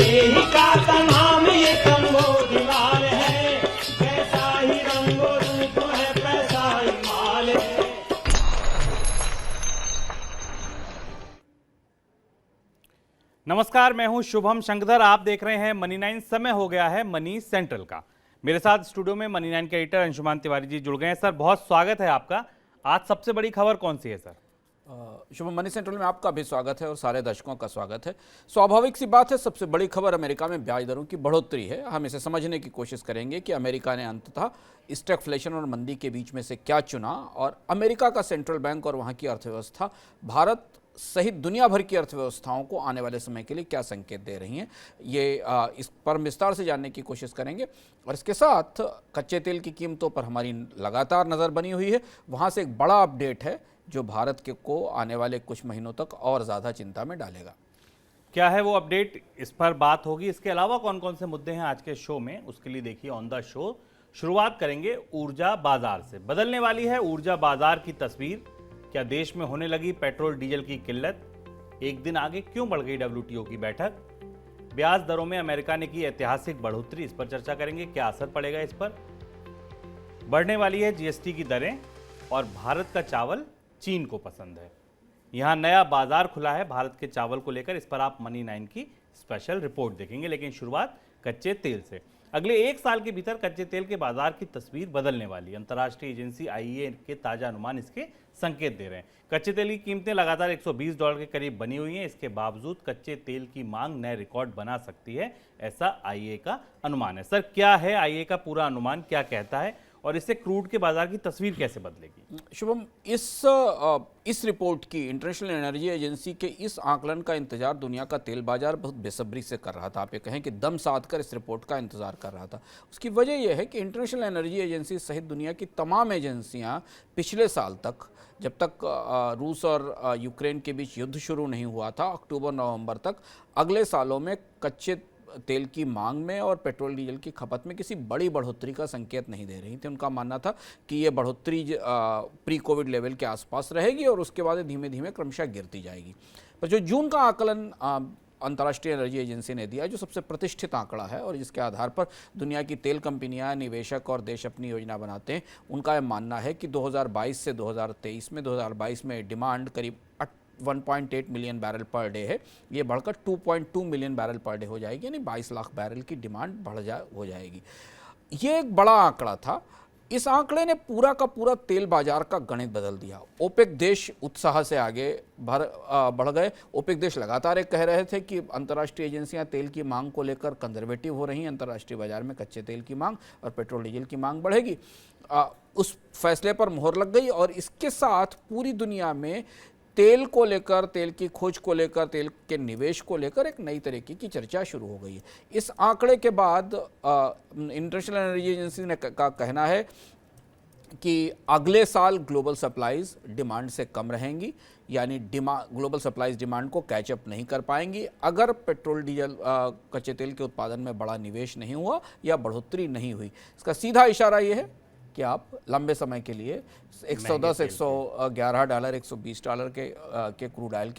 यही का नाम ये तंगो दीवार है, कैसा ही रंगो रूप है पैसा ही माल है। नमस्कार, मैं हूं शुभम शंकरधर। आप देख रहे हैं मनी 9। समय हो गया है मनी सेंट्रल का। मेरे साथ स्टूडियो में मनी 9 के एडिटर अंशुमान तिवारी जी जुड़ गए हैं। सर, बहुत स्वागत है आपका। आज सबसे बड़ी खबर कौन सी है सर? शुभम, मनी सेंट्रल में आपका भी स्वागत है और सारे दर्शकों का स्वागत है। स्वाभाविक सी बात है, सबसे बड़ी खबर अमेरिका में ब्याज दरों की बढ़ोतरी है। हम इसे समझने की कोशिश करेंगे कि अमेरिका ने अंततः स्टैगफ्लेशन और मंदी के बीच में से क्या चुना, और अमेरिका का सेंट्रल बैंक और वहाँ की अर्थव्यवस्था भारत सहित दुनिया भर की अर्थव्यवस्थाओं को आने वाले समय के लिए क्या संकेत दे रही हैं, ये इस पर विस्तार से जानने की कोशिश करेंगे। और इसके साथ कच्चे तेल की कीमतों पर हमारी लगातार नज़र बनी हुई है। वहाँ से एक बड़ा अपडेट है जो भारत के को आने वाले कुछ महीनों तक और ज़्यादा चिंता में डालेगा। क्या है वो अपडेट, इस पर बात होगी। इसके अलावा कौन कौन से मुद्दे हैं आज के शो में, उसके लिए देखिए ऑन द शो। शुरुआत करेंगे ऊर्जा बाजार से। बदलने वाली है ऊर्जा बाजार की तस्वीर। क्या देश में होने लगी पेट्रोल डीजल की किल्लत? एक दिन आगे क्यों बढ़ गई WTO की बैठक? ब्याज दरों में अमेरिका ने की ऐतिहासिक बढ़ोतरी, इस पर चर्चा करेंगे। क्या असर पड़ेगा इस पर? बढ़ने वाली है GST की दरें, और भारत का चावल चीन को पसंद है। यहां नया बाजार खुला है भारत के चावल को लेकर। इस पर आप मनी 9 की स्पेशल रिपोर्ट देखेंगे। लेकिन शुरुआत कच्चे तेल से। अगले 1 साल के भीतर कच्चे तेल के बाजार की तस्वीर बदलने वाली। अंतर्राष्ट्रीय एजेंसी IEA के ताजा अनुमान इसके संकेत दे रहे हैं। कच्चे तेल की कीमतें लगातार $120 के करीब बनी हुई हैं। इसके बावजूद कच्चे तेल की मांग नए रिकॉर्ड बना सकती है, ऐसा IEA का अनुमान है। सर, क्या है IEA का पूरा अनुमान, क्या कहता है, और इससे क्रूड के बाजार की तस्वीर कैसे बदलेगी? शुभम, इस रिपोर्ट की, इंटरनेशनल एनर्जी एजेंसी के इस आकलन का इंतजार दुनिया का तेल बाजार बहुत बेसब्री से कर रहा था। आप ये कहें कि दम साध कर इस रिपोर्ट का इंतजार कर रहा था। उसकी वजह यह है कि इंटरनेशनल एनर्जी एजेंसी सहित दुनिया की तमाम एजेंसियां पिछले साल तक, जब तक रूस और यूक्रेन के बीच युद्ध शुरू नहीं हुआ था, अक्टूबर-नवंबर तक, अगले सालों में कच्चे तेल की मांग में और पेट्रोल डीजल की खपत में किसी बड़ी बढ़ोतरी का संकेत नहीं दे रही थी। उनका मानना था कि ये बढ़ोतरी प्री कोविड लेवल के आसपास रहेगी और उसके बाद धीमे धीमे क्रमशः गिरती जाएगी। पर जो जून का आकलन अंतर्राष्ट्रीय एनर्जी एजेंसी ने दिया, जो सबसे प्रतिष्ठित आंकड़ा है और जिसके आधार पर दुनिया की तेल कंपनियां, निवेशक और देश अपनी योजना बनाते हैं, उनका यह मानना है कि 2022 से 2023 में 2022 में डिमांड करीब 1.8 मिलियन बैरल पर डे है। ये बढ़कर 2.2 मिलियन बैरल पर डे हो जाएगी, यानी 22 लाख बैरल की डिमांड हो जाएगी। ये एक बड़ा आंकड़ा था। इस आंकड़े ने पूरा का पूरा तेल बाजार का गणित बदल दिया। ओपेक देश उत्साह से आगे बढ़ गए। ओपेक देश लगातार एक कह रहे थे कि अंतर्राष्ट्रीय एजेंसियां तेल की मांग को लेकर कंजर्वेटिव हो रही हैं, अंतर्राष्ट्रीय बाजार में कच्चे तेल की मांग और पेट्रोल डीजल की मांग बढ़ेगी। उस फैसले पर मोहर लग गई और इसके साथ पूरी दुनिया में तेल को लेकर, तेल की खोज को लेकर, तेल के निवेश को लेकर एक नई तरीके की चर्चा शुरू हो गई है। इस आंकड़े के बाद इंटरनेशनल एनर्जी एजेंसी ने का कहना है कि अगले साल ग्लोबल सप्लाईज डिमांड से कम रहेंगी, यानी ग्लोबल सप्लाईज डिमांड को कैचअप नहीं कर पाएंगी अगर पेट्रोल डीजल कच्चे तेल के उत्पादन में बड़ा निवेश नहीं हुआ या बढ़ोतरी नहीं हुई। इसका सीधा इशारा ये है कि आप लंबे समय के लिए 110, 111 डॉलर, 120 डॉलर के क्रूड ऑयल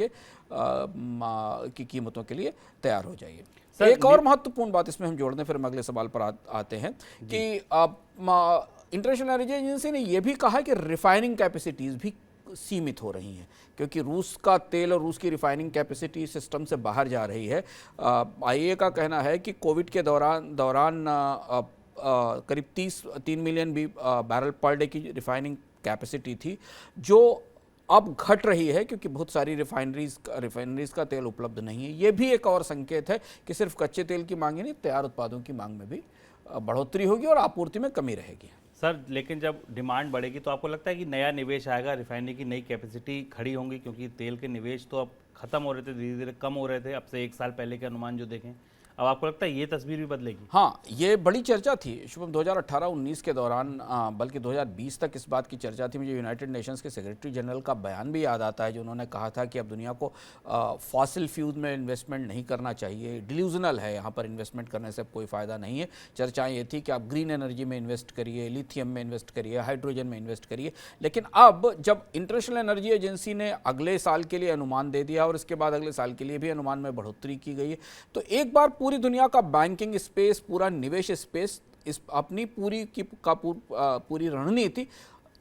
की कीमतों के लिए तैयार हो जाइए। एक और महत्वपूर्ण बात इसमें हम जोड़ दें, फिर हम अगले सवाल पर आते हैं कि इंटरनेशनल एनर्जी एजेंसी ने यह भी कहा कि रिफाइनिंग कैपेसिटीज़ भी सीमित हो रही हैं, क्योंकि रूस का तेल और रूस की रिफाइनिंग कैपेसिटी सिस्टम से बाहर जा रही है। IEA का कहना है कि कोविड के दौरान करीब 3 मिलियन बैरल पर डे की रिफाइनिंग कैपेसिटी थी, जो अब घट रही है क्योंकि बहुत सारी रिफाइनरीज का तेल उपलब्ध नहीं है। ये भी एक और संकेत है कि सिर्फ कच्चे तेल की मांग ही नहीं, तैयार उत्पादों की मांग में भी बढ़ोतरी होगी और आपूर्ति में कमी रहेगी। सर, लेकिन जब डिमांड बढ़ेगी तो आपको लगता है कि नया निवेश आएगा, रिफाइनरी की नई कैपेसिटी खड़ी होंगी? क्योंकि तेल के निवेश तो अब खत्म हो रहे थे, धीरे धीरे कम हो रहे थे। अब से 1 साल पहले के अनुमान जो देखें, अब आपको लगता है ये तस्वीर भी बदलेगी? हाँ, ये बड़ी चर्चा थी शुभम 2018-19 के दौरान, बल्कि 2020 तक इस बात की चर्चा थी। मुझे यूनाइटेड नेशंस के सेक्रेटरी जनरल का बयान भी याद आता है, जो उन्होंने कहा था कि अब दुनिया को फॉसिल फ्यूल में इन्वेस्टमेंट नहीं करना चाहिए, डिल्यूजनल है, यहाँ पर इन्वेस्टमेंट करने से कोई फ़ायदा नहीं है। चर्चाएँ ये थी कि आप ग्रीन एनर्जी में इन्वेस्ट करिए, लिथियम में इन्वेस्ट करिए, हाइड्रोजन में इन्वेस्ट करिए। लेकिन अब जब इंटरनेशनल एनर्जी एजेंसी ने अगले साल के लिए अनुमान दे दिया और इसके बाद अगले साल के लिए भी अनुमान में बढ़ोतरी की गई है, तो एक बार पूरी पूरी दुनिया का बैंकिंग स्पेस, पूरा निवेश स्पेस, इस अपनी पूरी रणनीति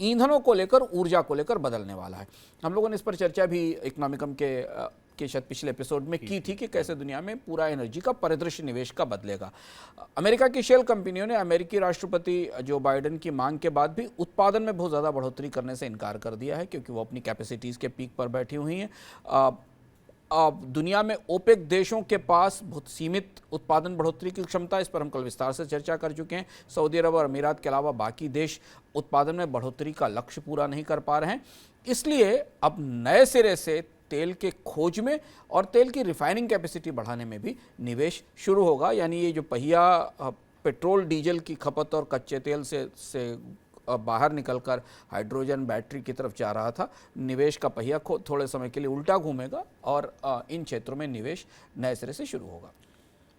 ईंधनों को लेकर, ऊर्जा को लेकर बदलने वाला है। हम लोगों ने इस पर चर्चा भी इकोनॉमिकम के शायद पिछले एपिसोड में की थी कि कैसे दुनिया में पूरा एनर्जी का परिदृश्य निवेश का बदलेगा। अमेरिका की शेल कंपनियों ने अमेरिकी राष्ट्रपति जो बाइडेन की मांग के बाद भी उत्पादन में बहुत ज़्यादा बढ़ोतरी करने से इनकार कर दिया है, क्योंकि वो अपनी कैपेसिटीज़ के पीक पर बैठी हुई हैं। दुनिया में ओपेक देशों के पास बहुत सीमित उत्पादन बढ़ोतरी की क्षमता, इस पर हम कल विस्तार से चर्चा कर चुके हैं। सऊदी अरब और अमीरात के अलावा बाकी देश उत्पादन में बढ़ोतरी का लक्ष्य पूरा नहीं कर पा रहे हैं। इसलिए अब नए सिरे से तेल के खोज में और तेल की रिफाइनिंग कैपेसिटी बढ़ाने में भी निवेश शुरू होगा। यानी ये जो पहिया पेट्रोल डीजल की खपत और कच्चे तेल से बाहर निकलकर हाइड्रोजन बैटरी की तरफ जा रहा था, निवेश का पहिया थोड़े समय के लिए उल्टा घूमेगा और इन क्षेत्रों में निवेश नए सिरे से शुरू होगा।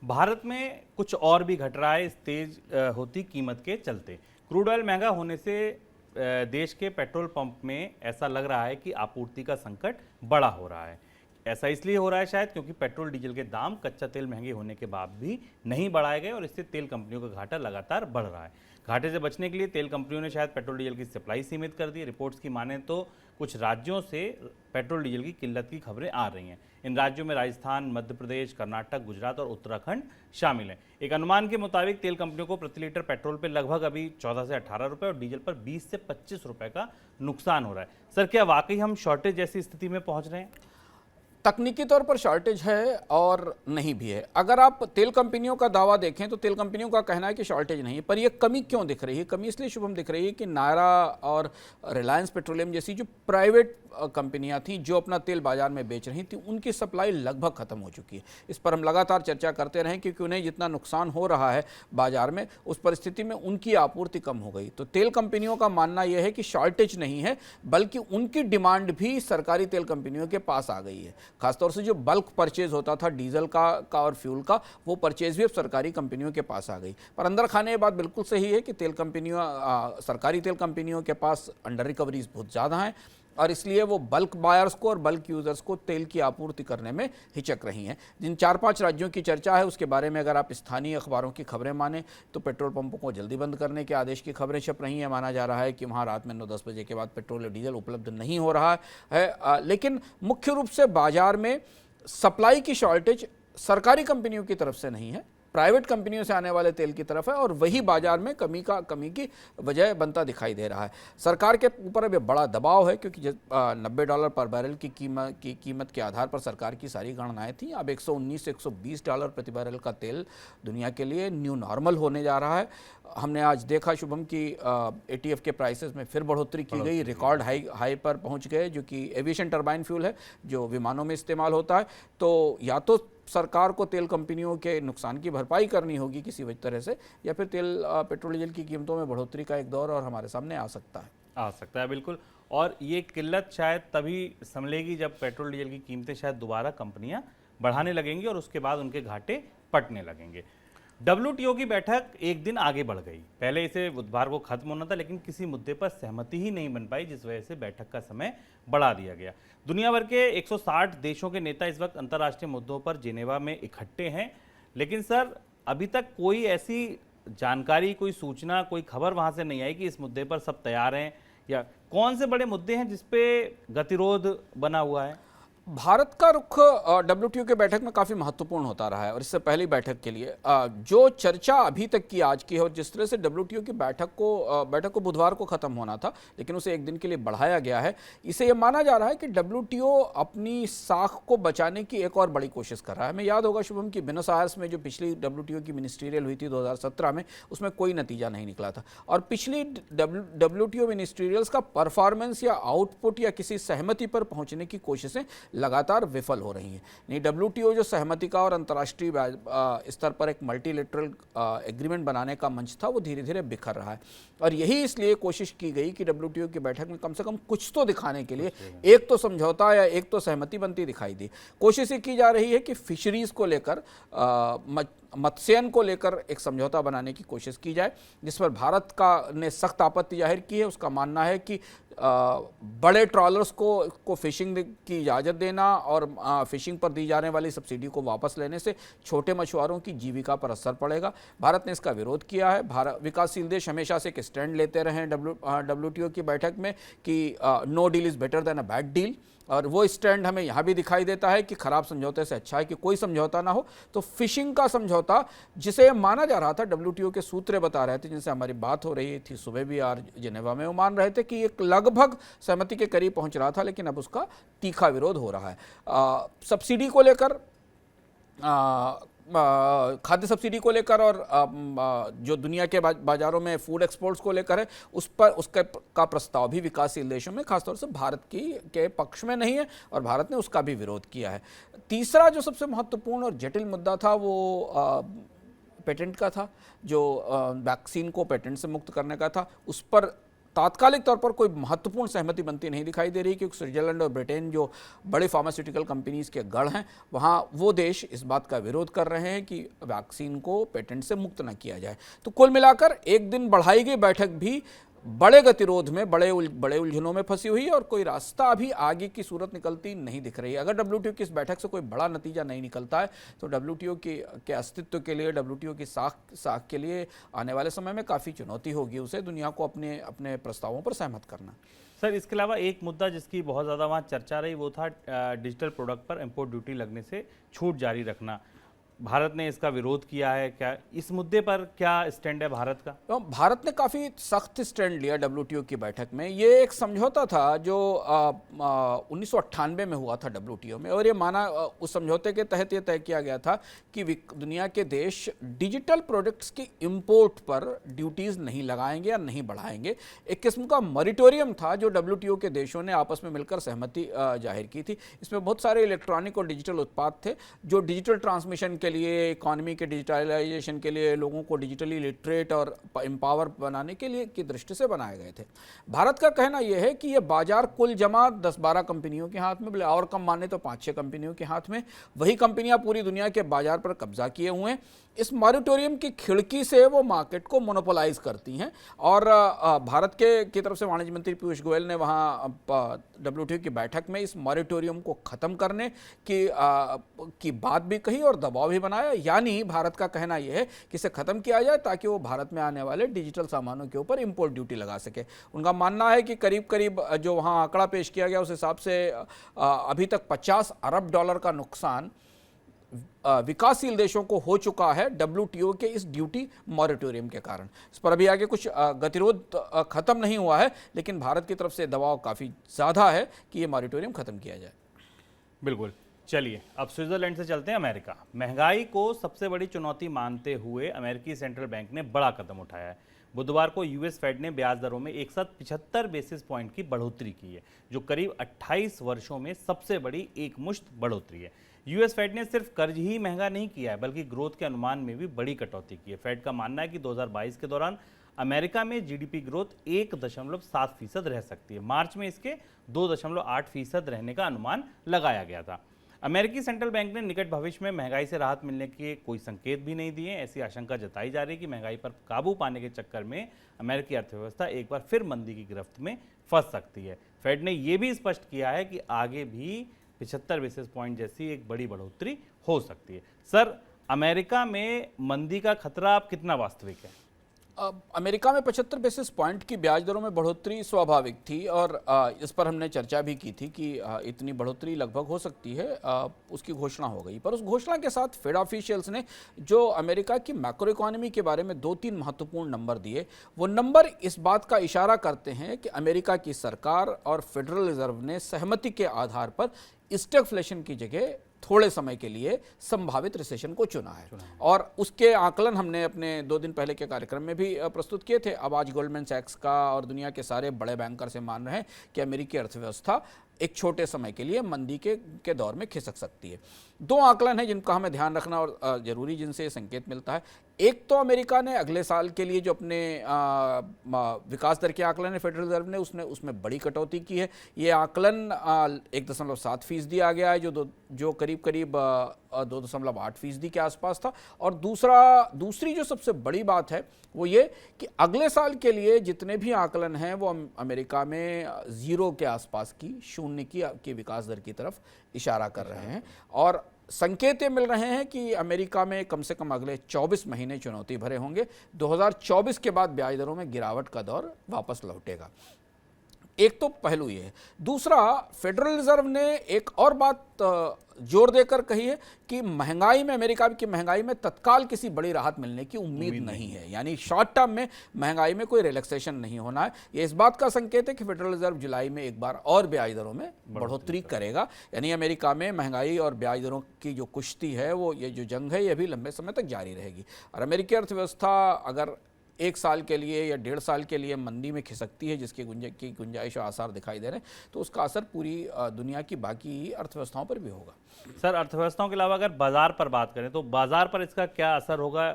भारत में कुछ और भी घट रहा है इस तेज होती कीमत के चलते। क्रूड ऑयल महंगा होने से देश के पेट्रोल पंप में ऐसा लग रहा है कि आपूर्ति का संकट बड़ा हो रहा है। ऐसा इसलिए हो रहा है शायद क्योंकि पेट्रोल डीजल के दाम कच्चा तेल महंगे होने के बाद भी नहीं बढ़ाए गए और इससे तेल कंपनियों का घाटा लगातार बढ़ रहा है। घाटे से बचने के लिए तेल कंपनियों ने शायद पेट्रोल डीजल की सप्लाई सीमित कर दी। रिपोर्ट्स की माने तो कुछ राज्यों से पेट्रोल डीजल की किल्लत की खबरें आ रही हैं। इन राज्यों में राजस्थान, मध्य प्रदेश, कर्नाटक, गुजरात और उत्तराखंड शामिल हैं। एक अनुमान के मुताबिक तेल कंपनियों को प्रति लीटर पेट्रोल पर लगभग अभी 14 से 18 रुपये और डीजल पर 20 से 25 रुपये का नुकसान हो रहा है। सर, क्या वाकई हम शॉर्टेज जैसी स्थिति में पहुंच रहे हैं? तकनीकी तौर पर शॉर्टेज है और नहीं भी है। अगर आप तेल कंपनियों का दावा देखें तो तेल कंपनियों का कहना है कि शॉर्टेज नहीं है, पर यह कमी क्यों दिख रही है? कमी इसलिए शुभम दिख रही है कि नायरा और रिलायंस पेट्रोलियम जैसी जो प्राइवेट कंपनियां थीं जो अपना तेल बाजार में बेच रही थी, उनकी सप्लाई लगभग खत्म हो चुकी है। इस पर हम लगातार चर्चा करते रहे क्योंकि उन्हें जितना नुकसान हो रहा है बाजार में, उस परिस्थिति में उनकी आपूर्ति कम हो गई। तो तेल कंपनियों का मानना यह है कि शॉर्टेज नहीं है, बल्कि उनकी डिमांड भी सरकारी तेल कंपनियों के पास आ गई है। खासतौर से जो बल्क परचेज होता था डीजल का और फ्यूल का, वो परचेज भी अब सरकारी कंपनियों के पास आ गई। पर अंदर खाने ये बात बिल्कुल सही है कि तेल कंपनियों, सरकारी तेल कंपनियों के पास अंडर रिकवरीज बहुत ज़्यादा हैं और इसलिए वो बल्क बायर्स को और बल्क यूज़र्स को तेल की आपूर्ति करने में हिचक रही हैं। जिन 4-5 राज्यों की चर्चा है उसके बारे में अगर आप स्थानीय अखबारों की खबरें माने तो पेट्रोल पंपों को जल्दी बंद करने के आदेश की खबरें छप रही हैं। माना जा रहा है कि वहाँ रात में 9-10 बजे के बाद पेट्रोल और डीजल उपलब्ध नहीं हो रहा है। लेकिन मुख्य रूप से बाजार में सप्लाई की शॉर्टेज सरकारी कंपनियों की तरफ से नहीं है, प्राइवेट कंपनियों से आने वाले तेल की तरफ है और वही बाजार में कमी की वजह बनता दिखाई दे रहा है। सरकार के ऊपर अब बड़ा दबाव है क्योंकि $90 पर बैरल की कीमत के आधार पर सरकार की सारी गणनाएं थी। अब $119 से $120 प्रति बैरल का तेल दुनिया के लिए न्यू नॉर्मल होने जा रहा है। हमने आज देखा शुभम की ATF के प्राइसेस में फिर बढ़ोतरी की गई, रिकॉर्ड हाई पर पहुंच गए, जो कि एविएशन टरबाइन फ्यूल है जो विमानों में इस्तेमाल होता है। तो या तो सरकार को तेल कंपनियों के नुकसान की भरपाई करनी होगी किसी भी तरह से, या फिर पेट्रोल डीजल की कीमतों में बढ़ोतरी का एक दौर और हमारे सामने आ सकता है। बिल्कुल। और ये किल्लत शायद तभी संभलेगी जब पेट्रोल डीजल की कीमतें शायद दोबारा कंपनियां बढ़ाने लगेंगी और उसके बाद उनके घाटे पटने लगेंगे। WTO की बैठक एक दिन आगे बढ़ गई। पहले इसे बुधवार को खत्म होना था, लेकिन किसी मुद्दे पर सहमति ही नहीं बन पाई, जिस वजह से बैठक का समय बढ़ा दिया गया। दुनिया भर के 160 देशों के नेता इस वक्त अंतर्राष्ट्रीय मुद्दों पर जिनेवा में इकट्ठे हैं। लेकिन सर, अभी तक कोई ऐसी जानकारी, कोई सूचना, कोई खबर वहां से नहीं आई कि इस मुद्दे पर सब तैयार हैं, या कौन से बड़े मुद्दे हैं जिसपे गतिरोध बना हुआ है? भारत का रुख WTO के बैठक में काफ़ी महत्वपूर्ण होता रहा है और इससे पहली बैठक के लिए जो चर्चा अभी तक की आज की है और जिस तरह से WTO की बैठक को बुधवार को ख़त्म होना था लेकिन उसे एक दिन के लिए बढ़ाया गया है, इसे यह माना जा रहा है कि WTO अपनी साख को बचाने की एक और बड़ी कोशिश कर रहा है। हमें याद होगा शुभम की ब्यूनस आयर्स में जो पिछली WTO की मिनिस्ट्रियल हुई थी 2017 में, उसमें कोई नतीजा नहीं निकला था और पिछली WTO मिनिस्ट्रियल्स का परफॉर्मेंस या आउटपुट या किसी सहमति पर पहुँचने की कोशिशें लगातार विफल हो रही हैं। नहीं, WTO जो सहमति का और अंतर्राष्ट्रीय स्तर पर एक मल्टीलेटरल एग्रीमेंट बनाने का मंच था, वो धीरे धीरे बिखर रहा है और यही इसलिए कोशिश की गई कि WTO की बैठक में कम से कम कुछ तो दिखाने के लिए एक तो समझौता या एक तो सहमति बनती दिखाई दी। कोशिश ये की जा रही है कि फिशरीज को लेकर मत्स्यन को लेकर एक समझौता बनाने की कोशिश की जाए, जिस पर भारत का ने सख्त आपत्ति जाहिर की है। उसका मानना है कि बड़े ट्रॉलर्स को फिशिंग की इजाज़त देना और फिशिंग पर दी जाने वाली सब्सिडी को वापस लेने से छोटे मछुआरों की जीविका पर असर पड़ेगा। भारत ने इसका विरोध किया है। विकासशील देश हमेशा से एक स्टैंड लेते रहे हैं WTO की बैठक में कि no deal is better than a bad deal, और वो स्टैंड हमें यहाँ भी दिखाई देता है कि खराब समझौते से अच्छा है कि कोई समझौता ना हो। तो फिशिंग का समझौता, जिसे माना जा रहा था, WTO के सूत्र बता रहे थे जिनसे हमारी बात हो रही थी सुबह भी आज जिनेवा में, वो मान रहे थे कि एक लगभग सहमति के करीब पहुंच रहा था, लेकिन अब उसका तीखा विरोध हो रहा है। सब्सिडी को लेकर, खाद्य सब्सिडी को लेकर, और जो दुनिया के बाजारों में फूड एक्सपोर्ट्स को लेकर है, उस पर उसका प्रस्ताव भी विकासशील देशों में खासतौर से भारत के पक्ष में नहीं है, और भारत ने उसका भी विरोध किया है। तीसरा जो सबसे महत्वपूर्ण और जटिल मुद्दा था वो पेटेंट का था, जो वैक्सीन को पेटेंट से मुक्त करने का था। उस पर तात्कालिक तौर पर कोई महत्वपूर्ण सहमति बनती नहीं दिखाई दे रही, क्योंकि स्विट्जरलैंड और ब्रिटेन जो बड़े फार्मास्यूटिकल कंपनीज के गढ़ हैं, वहाँ वो देश इस बात का विरोध कर रहे हैं कि वैक्सीन को पेटेंट से मुक्त न किया जाए। तो कुल मिलाकर एक दिन बढ़ाई गई बैठक भी बड़े गतिरोध में, बड़े उलझनों में फंसी हुई है, और कोई रास्ता अभी आगे की सूरत निकलती नहीं दिख रही है। अगर WTO की इस बैठक से कोई बड़ा नतीजा नहीं निकलता है तो WTO के अस्तित्व के लिए, WTO की साख के लिए आने वाले समय में काफ़ी चुनौती होगी उसे दुनिया को अपने प्रस्तावों पर सहमत करना। सर, इसके अलावा एक मुद्दा जिसकी बहुत ज़्यादा वहाँ चर्चा रही वो था डिजिटल प्रोडक्ट पर इम्पोर्ट ड्यूटी लगने से छूट जारी रखना। भारत ने इसका विरोध किया है। क्या इस मुद्दे पर क्या स्टैंड है भारत का? तो भारत ने काफ़ी सख्त स्टैंड लिया WTO की बैठक में। ये एक समझौता था जो 1998 में हुआ था WTO में, और ये माना उस समझौते के तहत ये तय किया गया था कि दुनिया के देश डिजिटल प्रोडक्ट्स की इंपोर्ट पर ड्यूटीज़ नहीं लगाएंगे या नहीं बढ़ाएंगे। एक किस्म का मॉरिटोरियम था जो WTO के देशों ने आपस में मिलकर सहमति जाहिर की थी। इसमें बहुत सारे इलेक्ट्रॉनिक और डिजिटल उत्पाद थे जो डिजिटल ट्रांसमिशन के लिए, इकोनॉमी के डिजिटलाइजेशन के लिए, लोगों को डिजिटली लिटरेट और एम्पावर बनाने के लिए की दृष्टि से बनाए गए थे। भारत का कहना यह है कि यह बाजार कुल जमा 10-12 कंपनियों के हाथ में, और कम माने तो 5-6 कंपनियों के हाथ में, वही कंपनियां पूरी दुनिया के बाजार पर कब्जा किए हुए हैं। इस मॉरिटोरियम की खिड़की से वो मार्केट को मोनोपोलाइज करती हैं, और भारत की तरफ से वाणिज्य मंत्री पीयूष गोयल ने वहाँ WTO की बैठक में इस मॉरिटोरियम को ख़त्म करने की बात भी कही और दबाव भी बनाया। यानी भारत का कहना यह है कि इसे ख़त्म किया जाए ताकि वो भारत में आने वाले डिजिटल सामानों के ऊपर इंपोर्ट ड्यूटी लगा सके। उनका मानना है कि करीब करीब जो वहाँ आंकड़ा पेश किया गया उस हिसाब से अभी तक $50 अरब का नुकसान विकासशील देशों को हो चुका है WTO के इस ड्यूटी मॉरिटोरियम के कारण। इस पर अभी आगे कुछ गतिरोध खत्म नहीं हुआ है, लेकिन भारत की तरफ से दबाव काफ़ी ज़्यादा है कि ये मॉरिटोरियम खत्म किया जाए। बिल्कुल। चलिए अब स्विट्जरलैंड से चलते हैं अमेरिका। महंगाई को सबसे बड़ी चुनौती मानते हुए अमेरिकी सेंट्रल बैंक ने बड़ा कदम उठाया है। बुधवार को US फेड ने ब्याज दरों में एक साथ 75 बेसिस पॉइंट की बढ़ोतरी की है, जो करीब 28 वर्षों में सबसे बड़ी एकमुश्त बढ़ोतरी है। US फेड ने सिर्फ कर्ज ही महंगा नहीं किया है, बल्कि ग्रोथ के अनुमान में भी बड़ी कटौती की है। फेड का मानना है कि 2022 के दौरान अमेरिका में GDP ग्रोथ 1.7% रह सकती है। मार्च में इसके 2.8% रहने का अनुमान लगाया गया था। अमेरिकी सेंट्रल बैंक ने निकट भविष्य में महंगाई से राहत मिलने के कोई संकेत भी नहीं दिए। ऐसी आशंका जताई जा रही है कि महंगाई पर काबू पाने के चक्कर में अमेरिकी अर्थव्यवस्था एक बार फिर मंदी की गिरफ्त में फंस सकती है। फेड ने यह भी स्पष्ट किया है कि आगे भी 75 बेसिस पॉइंट जैसी एक बड़ी बढ़ोतरी हो सकती है। सर, अमेरिका में मंदी का खतरा अब कितना वास्तविक है? अमेरिका में 75 बेसिस पॉइंट की ब्याज दरों में बढ़ोतरी स्वाभाविक थी, और इस पर हमने चर्चा भी की थी कि इतनी बढ़ोतरी लगभग हो सकती है। उसकी घोषणा हो गई, पर उस घोषणा के साथ फेड ऑफिशियल्स ने जो अमेरिका की मैक्रो इकोनॉमी के बारे में 2-3 महत्वपूर्ण नंबर दिए, वो नंबर इस बात का इशारा करते हैं कि अमेरिका की सरकार और फेडरल रिजर्व ने सहमति के आधार पर स्टैगफ्लेशन की जगह थोड़े समय के लिए संभावित रिसेशन को चुना है। और उसके आकलन हमने अपने 2 दिन पहले के कार्यक्रम में भी प्रस्तुत किए थे। अब आज गोल्डमैन सैक्स का और दुनिया के सारे बड़े बैंकर से मान रहे हैं कि अमेरिकी अर्थव्यवस्था एक छोटे समय के लिए मंदी के दौर में खिसक सकती है। 2 आकलन हैं जिनका हमें ध्यान रखना और जरूरी, जिनसे संकेत मिलता है। एक तो अमेरिका ने अगले साल के लिए जो अपने विकास दर के आकलन है फेडरल रिजर्व ने उसमें बड़ी कटौती की है। ये आकलन 1.7% आ गया है, जो करीब 2.8% के आसपास था। और दूसरी जो सबसे बड़ी बात है वो ये कि अगले साल के लिए जितने भी आकलन हैं वो अमेरिका में 0 के आसपास की, 0 की विकास दर की तरफ इशारा कर रहे हैं। और संकेत मिल रहे हैं कि अमेरिका में कम से कम अगले 24 महीने चुनौती भरे होंगे। 2024 के बाद ब्याज दरों में गिरावट का दौर वापस लौटेगा। एक तो पहलू ये है। दूसरा, फेडरल रिजर्व ने एक और बात जोर देकर कही है कि महंगाई में, अमेरिका की महंगाई में तत्काल किसी बड़ी राहत मिलने की उम्मीद नहीं है। यानी शॉर्ट टर्म में महंगाई में कोई रिलैक्सेशन नहीं होना है। ये इस बात का संकेत है कि फेडरल रिजर्व जुलाई में एक बार और ब्याज दरों में बढ़ोतरी करेगा। यानी अमेरिका में महंगाई और ब्याज दरों की जो कुश्ती है, वो ये जो जंग है, ये भी लंबे समय तक जारी रहेगी। और अमेरिकी अर्थव्यवस्था अगर 1 साल के लिए या 1.5 साल के लिए मंदी में खिसकती है, जिसकी गुंजाइश और आसार दिखाई दे रहे हैं, तो उसका असर पूरी दुनिया की बाकी अर्थव्यवस्थाओं पर भी होगा। सर, अर्थव्यवस्थाओं के अलावा अगर बाजार पर बात करें तो बाजार पर इसका क्या असर होगा,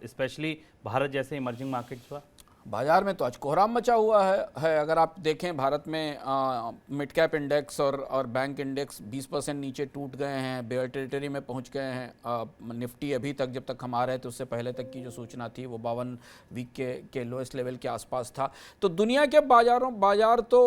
स्पेशली भारत जैसे इमर्जिंग मार्केट्स पर? बाजार में तो आज कोहराम मचा हुआ है। अगर आप देखें, भारत में मिड कैप इंडेक्स और बैंक इंडेक्स 20% नीचे टूट गए हैं, बेयर टेरिटरी में पहुंच गए हैं। निफ्टी अभी तक, जब तक हम आ रहे थे उससे पहले तक की जो सूचना थी, वो 52 वीक के लोएस्ट लेवल के आसपास था। तो दुनिया के बाजार तो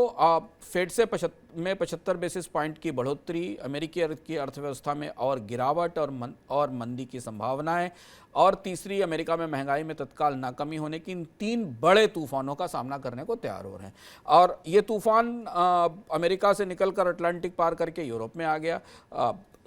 फेड से 75 बेसिस पॉइंट की बढ़ोतरी, अमेरिकी की अर्थव्यवस्था में और गिरावट और मंदी की संभावनाएं, और तीसरी, अमेरिका में महंगाई में तत्काल नाकामी होने की, इन 3 बड़े तूफानों का सामना करने को तैयार हो रहे हैं। और ये तूफान अमेरिका से निकलकर अटलांटिक पार करके यूरोप में आ गया।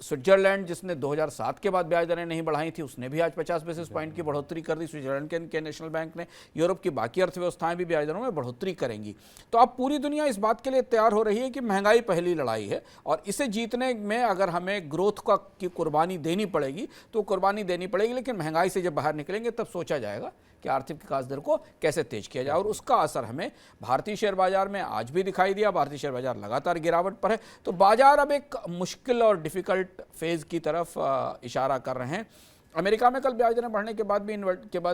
स्विट्जरलैंड, जिसने 2007 के बाद ब्याज दरें नहीं बढ़ाई थी, उसने भी आज 50 बेसिस पॉइंट की बढ़ोतरी कर दी, स्विट्जरलैंड के नेशनल बैंक ने। यूरोप की बाकी अर्थव्यवस्थाएं भी ब्याज दरों में बढ़ोतरी करेंगी। तो अब पूरी दुनिया इस बात के लिए तैयार हो रही है कि महंगाई पहली लड़ाई है, और इसे जीतने में अगर हमें ग्रोथ की कुर्बानी देनी पड़ेगी तो कुर्बानी देनी पड़ेगी। लेकिन महंगाई से जब बाहर निकलेंगे तब सोचा जाएगा कि आर्थिक विकास दर को कैसे तेज किया जाए, और उसका असर हमें भारतीय शेयर बाजार में आज भी दिखाई दिया। भारतीय शेयर बाजार लगातार गिरावट पर है। तो बाजार अब एक मुश्किल और डिफिकल्ट फेज की तरफ इशारा कर रहे हैं। अमेरिका में कल ब्याज दरें बढ़ने के बाद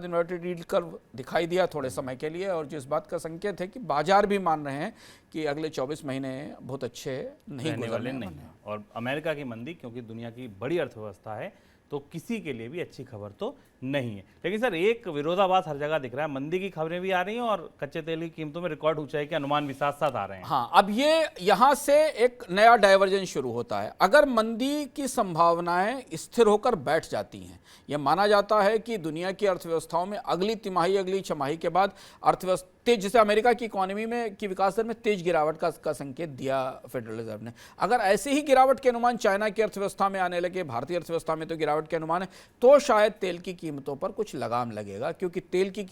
इन्वर्टेड यील्ड कर्व दिखाई दिया थोड़े समय के लिए, और जो इस बात का संकेत है कि बाजार भी मान रहे हैं कि अगले 24 महीने बहुत अच्छे नहीं गुजरने वाले नहीं। और अमेरिका की मंदी, क्योंकि दुनिया की बड़ी अर्थव्यवस्था है, तो किसी के लिए भी अच्छी खबर तो नहीं है। लेकिन सर, एक विरोधाभास हर जगह दिख रहा है। मंदी की खबरें भी आ रही हैं और कच्चे तेल की कीमतों में रिकॉर्ड ऊंचाई के अनुमान भी साथ साथ आ रहे हैं। हाँ, अब ये यहाँ से एक नया डाइवर्जेंस शुरू होता है। अगर मंदी की संभावनाएं स्थिर होकर बैठ जाती हैं, यह माना जाता है कि दुनिया की अर्थव्यवस्थाओं में अगली तिमाही, अगली छमाही के बाद अर्थव्यवस्था तेज, जैसे अमेरिका की इकोनॉमी में की विकास दर में तेज गिरावट का संकेत दिया फेडरल रिजर्व ने, अगर ऐसे ही गिरावट के अनुमान चाइना की अर्थव्यवस्था में आने लगे, भारतीय अर्थव्यवस्था में तो गिरावट के अनुमान है, तो शायद तेल की कीमतों पर कुछ लगाम लगेगा। क्योंकि तेल की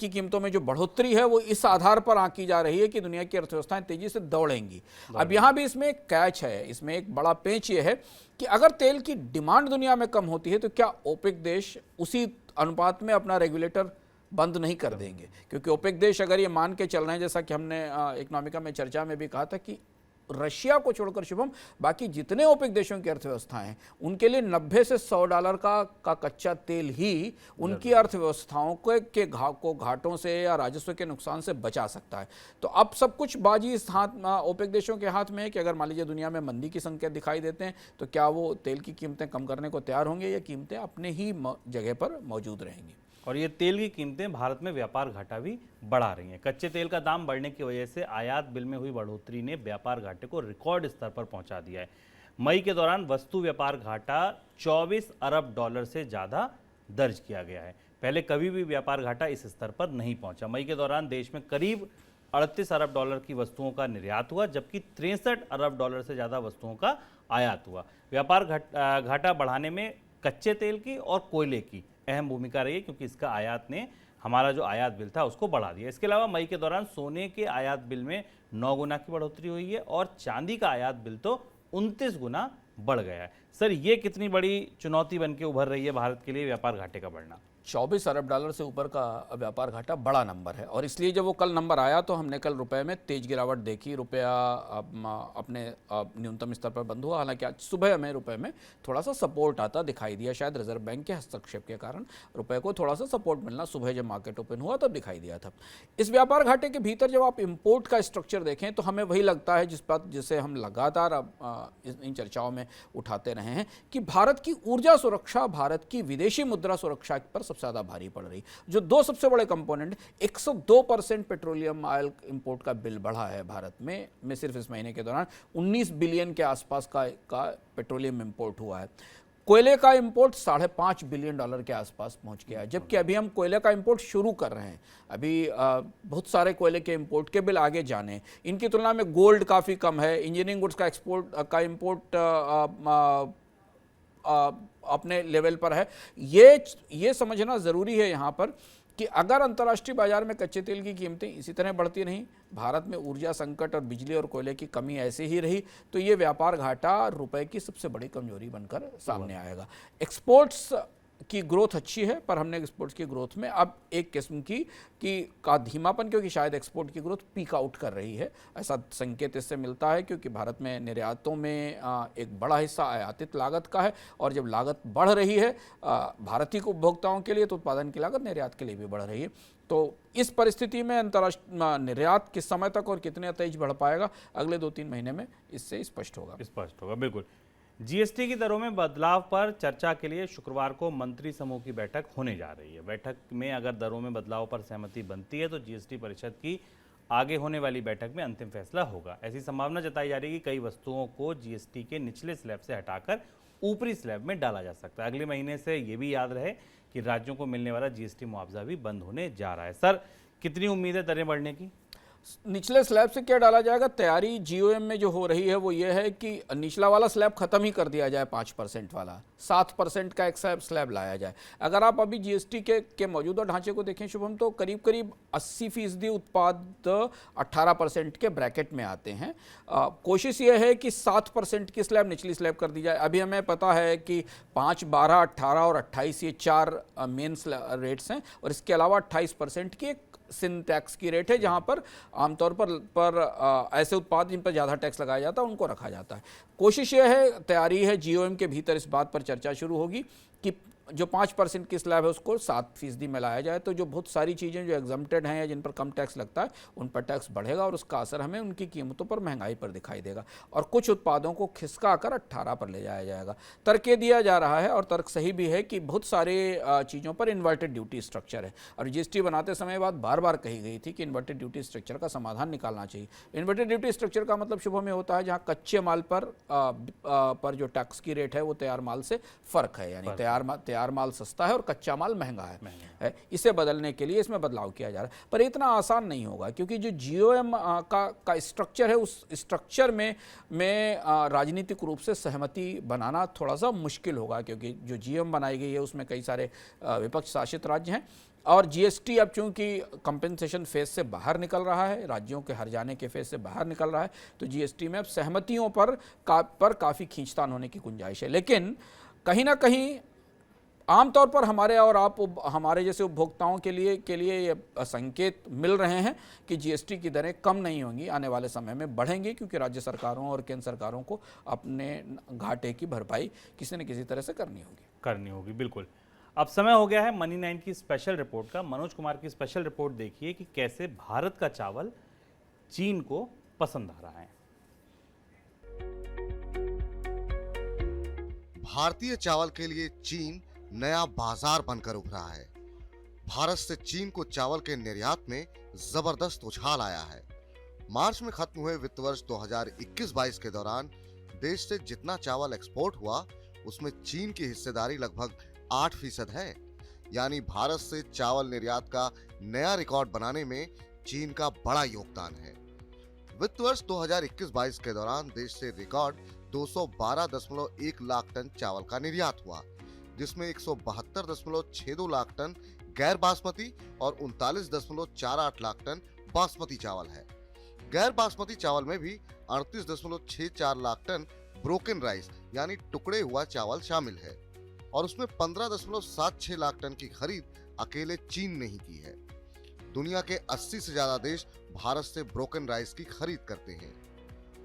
कीमतों में जो बढ़ोतरी है वो इस आधार पर आंकी जा रही है कि दुनिया की अर्थव्यवस्थाएं तेजी से दौड़ेंगी। अब यहां भी इसमें एक कैच है, इसमें एक बड़ा पेंच ये है कि अगर तेल की डिमांड दुनिया में कम होती है तो क्या ओपेक देश उसी अनुपात में अपना रेगुलेटर बंद नहीं कर देंगे? क्योंकि ओपेक देश अगर ये मान के चल रहे हैं, जैसा कि हमने इकोनॉमिका में चर्चा में भी कहा था कि रशिया को छोड़कर शुभम बाकी जितने ओपेक देशों की अर्थव्यवस्थाएं हैं, उनके लिए $90 से $100 का कच्चा तेल ही उनकी अर्थव्यवस्थाओं को घाटों से या राजस्व के नुकसान से बचा सकता है। तो अब सब कुछ बाजी इस ओपेक देशों के हाथ में है कि अगर मान लीजिए दुनिया में मंदी की संकेत दिखाई देते हैं तो क्या वो तेल की कीमतें कम करने को तैयार होंगे या कीमतें अपने ही जगह पर मौजूद रहेंगी। और ये तेल की कीमतें भारत में व्यापार घाटा भी बढ़ा रही हैं। कच्चे तेल का दाम बढ़ने की वजह से आयात बिल में हुई बढ़ोतरी ने व्यापार घाटे को रिकॉर्ड स्तर पर पहुंचा दिया है। मई के दौरान वस्तु व्यापार घाटा $24 अरब से ज़्यादा दर्ज किया गया है। पहले कभी भी व्यापार घाटा इस स्तर पर नहीं पहुंचा। मई के दौरान देश में करीब $38 अरब की वस्तुओं का निर्यात हुआ, जबकि $63 अरब से ज़्यादा वस्तुओं का आयात हुआ। व्यापार घाटा बढ़ाने में कच्चे तेल की और कोयले की अहम भूमिका रही है, क्योंकि इसका आयात ने हमारा जो आयात बिल था उसको बढ़ा दिया। इसके अलावा मई के दौरान सोने के आयात बिल में 9 गुना की बढ़ोतरी हुई है और चांदी का आयात बिल तो 29 गुना बढ़ गया है। सर, ये कितनी बड़ी चुनौती बन के उभर रही है भारत के लिए व्यापार घाटे का बढ़ना? 24 अरब डॉलर से ऊपर का व्यापार घाटा बड़ा नंबर है, और इसलिए जब वो कल नंबर आया तो हमने कल रुपए में तेज गिरावट देखी। रुपया अपने न्यूनतम स्तर पर बंद हुआ, हालांकि आज सुबह में रुपए में थोड़ा सा सपोर्ट आता दिखाई दिया, शायद रिजर्व बैंक के हस्तक्षेप के कारण रुपए को थोड़ा सा सपोर्ट मिलना सुबह जब मार्केट ओपन हुआ तब दिखाई दिया था। इस व्यापार घाटे के भीतर जब आप इम्पोर्ट का स्ट्रक्चर देखें तो हमें वही लगता है जिसे हम लगातार इन चर्चाओं में उठाते रहे हैं कि भारत की ऊर्जा सुरक्षा, भारत की विदेशी मुद्रा सुरक्षा पर सबसे ज़्यादा भारी पड़ रही। जो दो सबसे बड़े कंपोनेंट, 102% पेट्रोलियम ऑयल इंपोर्ट का बिल बढ़ा है भारत में सिर्फ इस महीने के दौरान 19 बिलियन के आसपास का पेट्रोलियम इंपोर्ट हुआ है। कोयले का इंपोर्ट $5.5 बिलियन के आसपास पहुंच गया है, जबकि अभी हम कोयले का इंपोर्ट शुरू कर रहे हैं। अभी बहुत सारे कोयले के इंपोर्ट के बिल आगे जाने हैं। इनकी तुलना में गोल्ड काफ़ी कम है, इंजीनियरिंग गुड्स का इंपोर्ट अपने लेवल पर है। ये समझना ज़रूरी है यहाँ पर कि अगर अंतर्राष्ट्रीय बाजार में कच्चे तेल की कीमतें इसी तरह बढ़ती रहीं, भारत में ऊर्जा संकट और बिजली और कोयले की कमी ऐसे ही रही, तो ये व्यापार घाटा रुपए की सबसे बड़ी कमजोरी बनकर सामने आएगा। एक्सपोर्ट्स की ग्रोथ अच्छी है, पर हमने एक्सपोर्ट्स की ग्रोथ में अब एक किस्म का धीमापन, क्योंकि शायद एक्सपोर्ट की ग्रोथ पीक आउट कर रही है, ऐसा संकेत इससे मिलता है, क्योंकि भारत में निर्यातों में एक बड़ा हिस्सा आयातित लागत का है, और जब लागत बढ़ रही है भारतीय उपभोक्ताओं के लिए, तो उत्पादन की लागत निर्यात के लिए भी बढ़ रही है। तो इस परिस्थिति में अंतर्राष्ट्रीय निर्यात किस समय तक और कितने तेज बढ़ पाएगा, अगले 2-3 महीने में इससे स्पष्ट होगा। बिल्कुल। जीएसटी की दरों में बदलाव पर चर्चा के लिए शुक्रवार को मंत्री समूह की बैठक होने जा रही है। बैठक में अगर दरों में बदलाव पर सहमति बनती है तो जीएसटी परिषद की आगे होने वाली बैठक में अंतिम फैसला होगा। ऐसी संभावना जताई जा रही है कि कई वस्तुओं को जीएसटी के निचले स्लैब से हटाकर ऊपरी स्लैब में डाला जा सकता है। अगले महीने से ये भी याद रहे कि राज्यों को मिलने वाला जीएसटी मुआवजा भी बंद होने जा रहा है। सर, कितनी उम्मीद है दरें बढ़ने की? निचले स्लैब से क्या डाला जाएगा? तैयारी जीओएम में जो हो रही है वो ये है कि निचला वाला स्लैब खत्म ही कर दिया जाए, 5% वाला, 7% का एक स्लैब लाया जाए। अगर आप अभी जीएसटी के मौजूदा ढांचे को देखें शुभम, तो करीब करीब 80% उत्पाद 18% के ब्रैकेट में आते हैं। कोशिश ये है कि 7% की स्लैब निचली स्लैब कर दी जाए। अभी हमें पता है कि 5, 12, 18 और 28 ये 4 मेन रेट्स हैं, और इसके अलावा 28% की एक सिन टैक्स की रेट है, जहां पर आमतौर पर ऐसे उत्पाद जिन पर ज़्यादा टैक्स लगाया जाता है उनको रखा जाता है। कोशिश यह है, तैयारी है, जीओएम के भीतर इस बात पर चर्चा शुरू होगी कि जो 5% की स्लैब है उसको 7% में लाया जाए, तो जो बहुत सारी चीज़ें जो एग्जम्प्टेड हैं या जिन पर कम टैक्स लगता है उन पर टैक्स बढ़ेगा, और उसका असर हमें उनकी कीमतों पर, महंगाई पर दिखाई देगा, और कुछ उत्पादों को खिसका कर 18 पर ले जाया जाएगा। तर्क ये दिया जा रहा है, और तर्क सही भी है, कि बहुत सारे चीज़ों पर इन्वर्टेड ड्यूटी स्ट्रक्चर है, और जीएसटी बनाते समय बात बार बार कही गई थी कि इन्वर्टेड ड्यूटी स्ट्रक्चर का समाधान निकालना चाहिए। इन्वर्टेड ड्यूटी स्ट्रक्चर का मतलब शुभ में होता है जहाँ कच्चे माल पर जो टैक्स की रेट है वो तैयार माल से फ़र्क है, यानी तैयार माल सस्ता है और कच्चा माल महंगा है। इसे बदलने के लिए इसमें बदलाव किया जा रहा है, पर इतना आसान नहीं होगा, क्योंकि जो जीओएम का स्ट्रक्चर है, उस स्ट्रक्चर में राजनीतिक रूप से सहमति बनाना थोड़ा सा मुश्किल होगा, क्योंकि जो जीओएम बनाई गई है उसमें कई सारे विपक्ष शासित राज्य हैं, और जीएसटी अब चूंकि कंपेंसेशन फेज से बाहर निकल रहा है, राज्यों के हर जाने के फेज से बाहर निकल रहा है, तो जीएसटी में अब सहमतियों पर काफ़ी खींचतान होने की गुंजाइश है। लेकिन कहीं ना कहीं आमतौर पर हमारे जैसे उपभोक्ताओं के लिए ये संकेत मिल रहे हैं कि जीएसटी की दरें कम नहीं होंगी, आने वाले समय में बढ़ेंगी, क्योंकि राज्य सरकारों और केंद्र सरकारों को अपने घाटे की भरपाई किसी न किसी तरह से करनी होगी। बिल्कुल। अब समय हो गया है मनी 9 की स्पेशल रिपोर्ट का। मनोज कुमार की स्पेशल रिपोर्ट देखिए कि कैसे भारत का चावल चीन को पसंद आ रहा है। भारतीय चावल के लिए चीन नया बाजार बनकर उभरा है। भारत से चीन को चावल के निर्यात में जबरदस्त उछाल आया है। मार्च में खत्म हुए वित्त वर्ष 2021-22 के दौरान देश से जितना चावल एक्सपोर्ट हुआ उसमें चीन की हिस्सेदारी लगभग 8% है, यानी भारत से चावल निर्यात का नया रिकॉर्ड बनाने में चीन का बड़ा योगदान है। वित्त वर्ष 2021-22 के दौरान देश से रिकॉर्ड 212.1 लाख टन चावल का निर्यात हुआ, जिसमें 172.62 लाख टन गैर बासमती और 39.48 लाख टन बासमती चावल है। गैर बासमती चावल में भी 38.64 लाख टन ब्रोकन राइस यानी टुकड़े हुआ चावल शामिल है और उसमें 15.76 लाख टन की खरीद अकेले चीन ने ही की है। दुनिया के 80 से ज्यादा देश भारत से ब्रोकन राइस की खरीद करते हैं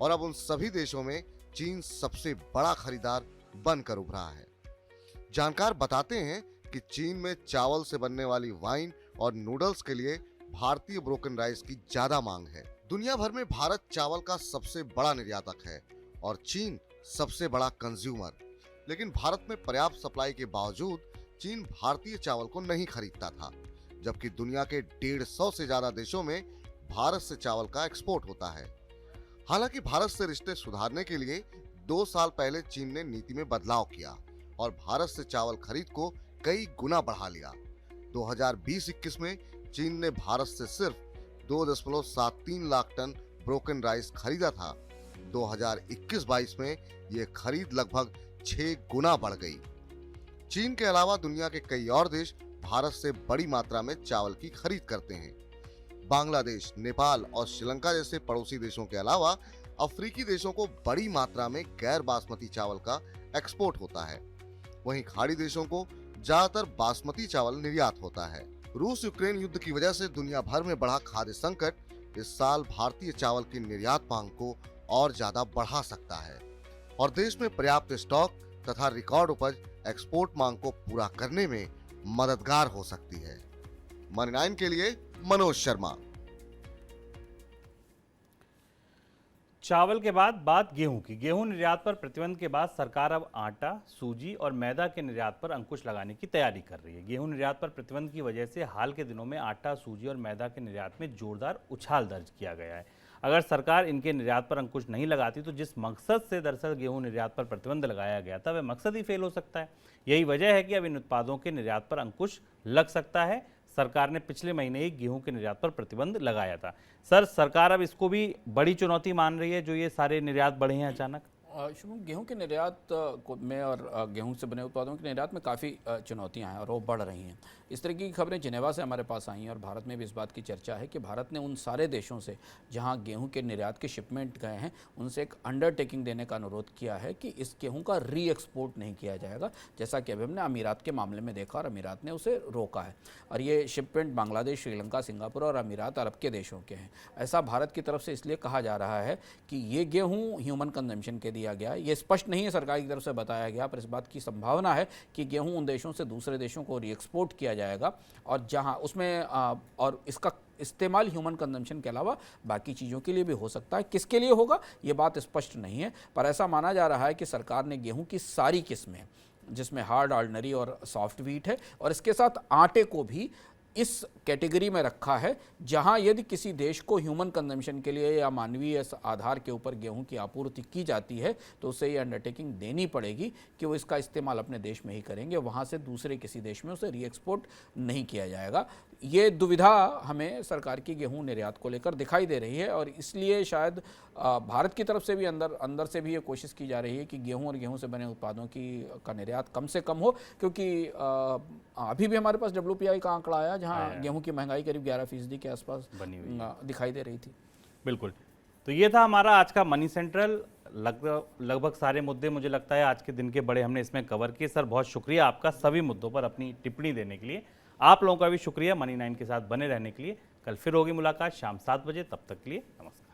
और अब उन सभी देशों में चीन सबसे बड़ा खरीदार बनकर उभरा है। जानकार बताते हैं कि चीन में चावल से बनने वाली वाइन और नूडल्स के लिए भारतीय ब्रोकन राइस की ज्यादा मांग है। दुनिया भर में भारत चावल का सबसे बड़ा निर्यातक है और चीन सबसे बड़ा कंज्यूमर। लेकिन भारत में पर्याप्त सप्लाई के बावजूद चीन भारतीय चावल को नहीं खरीदता था, जबकि दुनिया के 150 से ज्यादा देशों में भारत से चावल का एक्सपोर्ट होता है। हालांकि भारत से रिश्ते सुधारने के लिए 2 साल पहले चीन ने नीति में बदलाव किया और भारत से चावल खरीद को कई गुना बढ़ा लिया। 2020-21 में चीन ने भारत से सिर्फ 2.73 लाख टन ब्रोकन राइस खरीदा था। 2021-22 में यह खरीद लगभग 6 गुना बढ़ गई। चीन के अलावा दुनिया के कई और देश भारत से बड़ी मात्रा में चावल की खरीद करते हैं। बांग्लादेश, नेपाल और श्रीलंका जैसे पड़ोसी देशों के अलावा अफ्रीकी देशों को बड़ी मात्रा में गैर बासमती चावल का एक्सपोर्ट होता है। वहीं खाड़ी देशों को ज्यादातर बासमती चावल निर्यात होता है। रूस यूक्रेन युद्ध की वजह से दुनिया भर में बढ़ा खाद्य संकट इस साल भारतीय चावल की निर्यात मांग को और ज्यादा बढ़ा सकता है और देश में पर्याप्त स्टॉक तथा रिकॉर्ड उपज एक्सपोर्ट मांग को पूरा करने में मददगार हो सकती है। मनी 9 के लिए मनोज शर्मा। चावल के बाद बात गेहूं की। गेहूं निर्यात पर प्रतिबंध के बाद सरकार अब आटा, सूजी और मैदा के निर्यात पर अंकुश लगाने की तैयारी कर रही है। गेहूं निर्यात पर प्रतिबंध की वजह से हाल के दिनों में आटा, सूजी और मैदा के निर्यात में जोरदार उछाल दर्ज किया गया है। अगर सरकार इनके निर्यात पर अंकुश नहीं लगाती तो जिस मकसद से दरअसल गेहूं निर्यात पर प्रतिबंध लगाया गया था वह मकसद ही फेल हो सकता है। यही वजह है कि अब इन उत्पादों के निर्यात पर अंकुश लग सकता है। सरकार ने पिछले महीने ही गेहूं के निर्यात पर प्रतिबंध लगाया था। सर, सरकार अब इसको भी बड़ी चुनौती मान रही है जो ये सारे निर्यात बढ़े हैं अचानक? शुभम, गेहूं के निर्यात में और गेहूं से बने उत्पादों के निर्यात में काफ़ी चुनौतियां हैं और वो बढ़ रही हैं। इस तरह की खबरें जिनेवा से हमारे पास आई हैं और भारत में भी इस बात की चर्चा है कि भारत ने उन सारे देशों से जहां गेहूं के निर्यात के शिपमेंट गए हैं उनसे एक अंडरटेकिंग देने का अनुरोध किया है कि इस गेहूं का री एक्सपोर्ट नहीं किया जाएगा, जैसा कि अभी हमने अमीरात के मामले में देखा और अमीरात ने उसे रोका है। और ये शिपमेंट बांग्लादेश, श्रीलंका, सिंगापुर और अमीरात अरब के देशों के हैं। ऐसा भारत की तरफ से इसलिए कहा जा रहा है कि ये गेहूँ ह्यूमन कंजम्पशन के दिया गया है। ये स्पष्ट नहीं है सरकार की तरफ से बताया गया, पर इस बात की संभावना है कि गेहूं उन देशों से दूसरे देशों को री एक्सपोर्ट किया जाएगा और जहां उसमें और इसका इस्तेमाल ह्यूमन कंजम्पशन के अलावा बाकी चीज़ों के लिए भी हो सकता है। किसके लिए होगा ये बात स्पष्ट नहीं है, पर ऐसा माना जा रहा है कि सरकार ने गेहूं की सारी किस्में, जिसमें हार्ड, ऑर्डिनरी और सॉफ्ट व्हीट है, और इसके साथ आटे को भी इस कैटेगरी में रखा है जहां यदि किसी देश को ह्यूमन कंजम्पशन के लिए या मानवीय आधार के ऊपर गेहूं की आपूर्ति की जाती है तो उसे ये अंडरटेकिंग देनी पड़ेगी कि वो इसका इस्तेमाल अपने देश में ही करेंगे, वहां से दूसरे किसी देश में उसे री एक्सपोर्ट नहीं किया जाएगा। ये दुविधा हमें सरकार की गेहूं निर्यात को लेकर दिखाई दे रही है और इसलिए शायद भारत की तरफ से भी अंदर से भी ये कोशिश की जा रही है कि गेहूं और गेहूं से बने उत्पादों का निर्यात कम से कम हो, क्योंकि अभी भी हमारे पास WPI का आंकड़ा आया जहां गेहूं की महंगाई करीब 11% के आसपास बनी हुई दिखाई दे रही थी। बिल्कुल। तो ये था हमारा आज का मनी सेंट्रल। लगभग सारे मुद्दे मुझे लगता है आज के दिन के बड़े हमने इसमें कवर किए। सर, बहुत शुक्रिया आपका सभी मुद्दों पर अपनी टिप्पणी देने के लिए। आप लोगों का भी शुक्रिया मनी 9 के साथ बने रहने के लिए। कल फिर होगी मुलाकात शाम 7 बजे, तब तक के लिए नमस्कार।